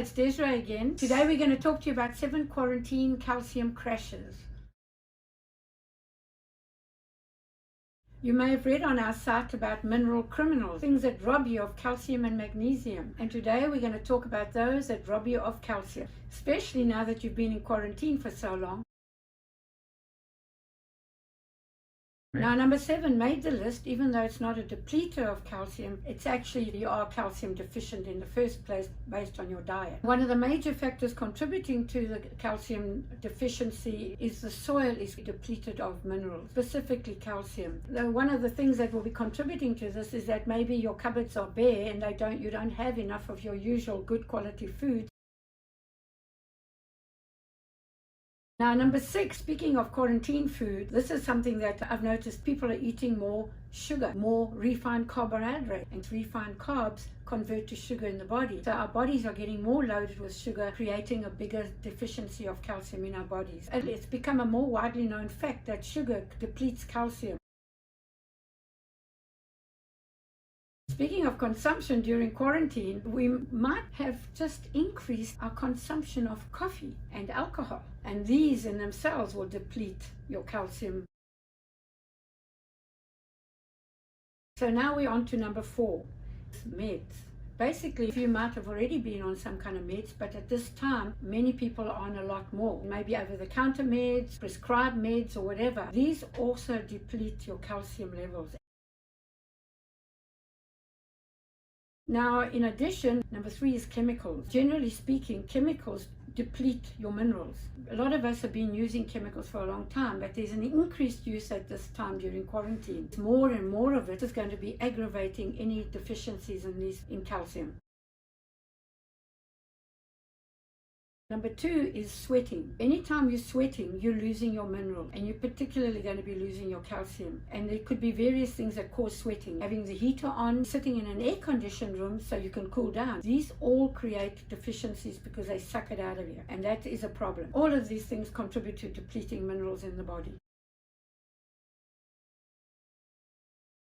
it's Desiree again. Today we're going to talk to you about 7 quarantine calcium crashes. You may have read on our site about mineral criminals, things that rob you of calcium and magnesium. And today we're going to talk about those that rob you of calcium, especially now that you've been in quarantine for so long. Now, number 7 made the list, even though it's not a depleter of calcium. It's actually you are calcium deficient in the first place based on your diet. One of the major factors contributing to the calcium deficiency is the soil is depleted of minerals, specifically calcium. Though one of the things that will be contributing to this is that maybe your cupboards are bare and you don't have enough of your usual good quality foods. Now, number 6, speaking of quarantine food, this is something that I've noticed people are eating more sugar, more refined carbohydrate, and refined carbs convert to sugar in the body. So our bodies are getting more loaded with sugar, creating a bigger deficiency of calcium in our bodies. And it's become a more widely known fact that sugar depletes calcium. Speaking of consumption during quarantine, we might have just increased our consumption of coffee and alcohol, and these in themselves will deplete your calcium. So now we're on to number 4, meds. Basically, you might have already been on some kind of meds, but at this time, many people are on a lot more. Maybe over-the-counter meds, prescribed meds, or whatever. These also deplete your calcium levels. Now, in addition, number 3 is chemicals. Generally speaking, chemicals deplete your minerals. A lot of us have been using chemicals for a long time, but there's an increased use at this time during quarantine. More and more of it is going to be aggravating any deficiencies in calcium. Number 2 is sweating. Anytime you're sweating, you're losing your mineral, and you're particularly going to be losing your calcium. And there could be various things that cause sweating. Having the heater on, sitting in an air-conditioned room so you can cool down. These all create deficiencies because they suck it out of you, and that is a problem. All of these things contribute to depleting minerals in the body.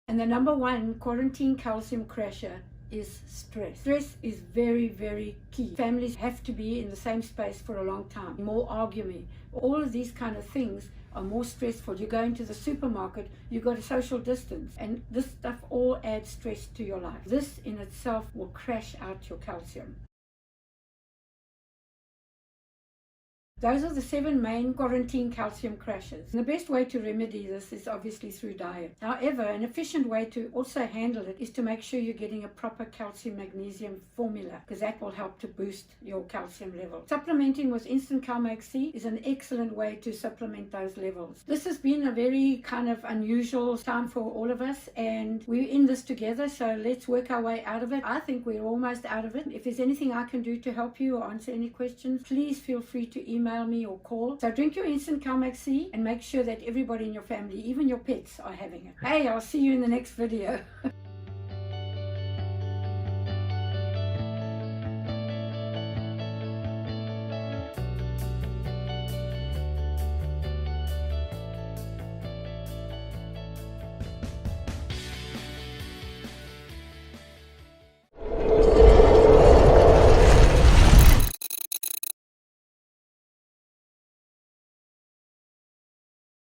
And the number 1 quarantine calcium crasher is stress. Stress is very, very key. Families have to be in the same space for a long time. More arguing. All of these kind of things are more stressful. You go into the supermarket, you've got a social distance, and this stuff all adds stress to your life. This in itself will crash out your calcium. Those are the 7 main quarantine calcium crashes. And the best way to remedy this is obviously through diet. However, an efficient way to also handle it is to make sure you're getting a proper calcium-magnesium formula, because that will help to boost your calcium level. Supplementing with instant CalMag-C is an excellent way to supplement those levels. This has been a very kind of unusual time for all of us, and we're in this together, so let's work our way out of it. I think we're almost out of it. If there's anything I can do to help you or answer any questions, please feel free to email me or call. So drink your instant CalMag-C and make sure that everybody in your family, even your pets, are having it. Hey, I'll see you in the next video.